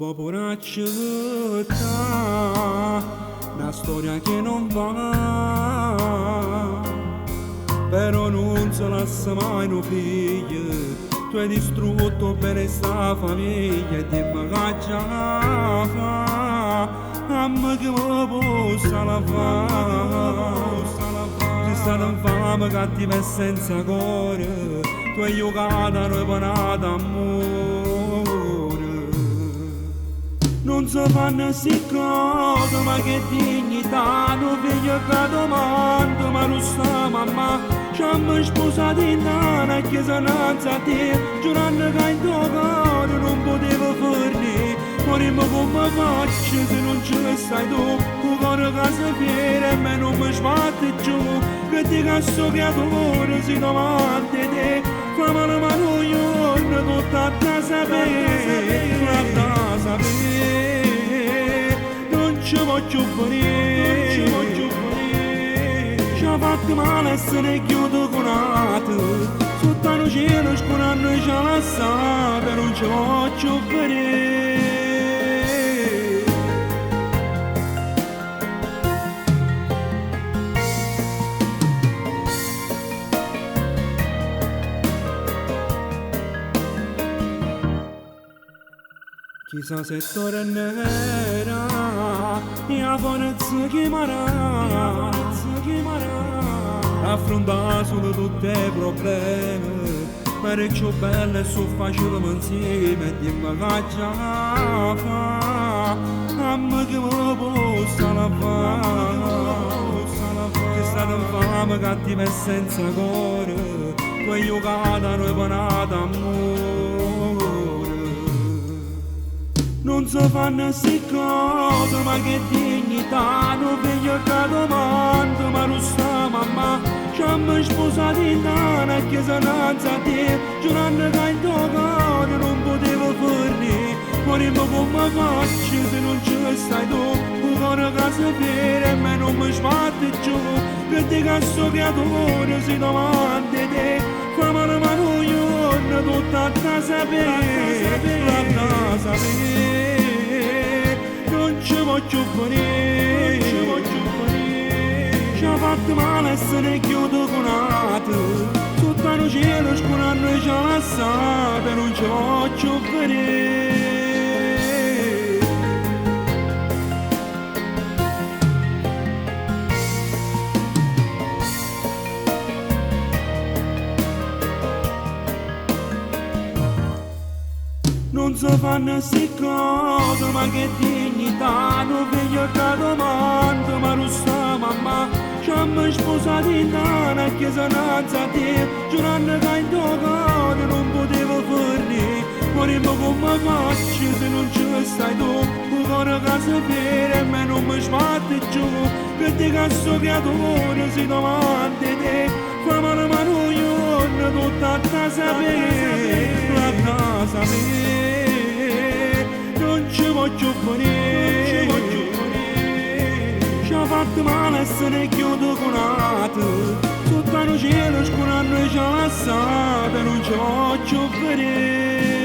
dopo una città, una storia che non va, però non si lascia mai un figlio. Tu hai distrutto per sta famiglia e ti bagaggia fa, a me che mi possa la fa. Sei stata infame, cattiva e senza cuore, tu hai giocato a noi panata amore. Non si fanno si cose, ma che dignità, non figlio che domanda, ma non sta mamma. Ci hanno sposato in nana, chiesa innanzi a te, giurando che in tuo cuore non potevo fornire. Morimmo come faccio se non ci stai tu, un cuore che si fiera e me non mi sbatte giù, che ti casso creatore si davanti a te, fammi la mano giorno tutta da sapere, da sapere, non ci voglio venire, ci voglio venire. Ci ha fatto male essere chiuso con altro, sotto il cielo scorando ci ha lasciato, non ci voglio vedere. Chissà se tornerà, e a forza chiamerà, affrontare solo tutti i problemi, per il più bello e su facile insieme, di bagaggia fa, a me che me possa la fa. Sei stata infame, cattiva e senza cuore, tu hai giocato a noi panata amore. Non si fanno si cose, ma che dignità, non figlio che domanda, ma non sta mamma. Ci hanno sposato in nana, chiesa innanzi a te, giurando che in tuo cuore non potevo fornire. Morimmo come faccio se non ci stai tu, un cuore che si fiera e me non mi sbatte giù, che ti casso creatore si davanti a te, fammi la mano giorno tutta da sapere, da sapere, non ci voglio venire, non ci voglio venire. Ci ha fatto male essere chiuso con altro, sotto il cielo scurando ci ha lasciato, non ci voglio venire. Non si fanno si cose, ma che dignità, non figlio che domanda, ma non sta mamma. Ci hanno sposato in nana, chiesa innanzi a te, giurando che in tuo cuore non potevo fornire. Morimmo come faccio se non ci stai tu, un cuore che si fiera e me non mi sbatte giù, che ti casso creatore si davanti a te, fammi la mano giorno tutta da sapere, da sapere, non ci voglio venire, ci ha fatto male essere chiuso con altro, sotto il cielo scurando ci ha lasciato, non ci voglio vedere.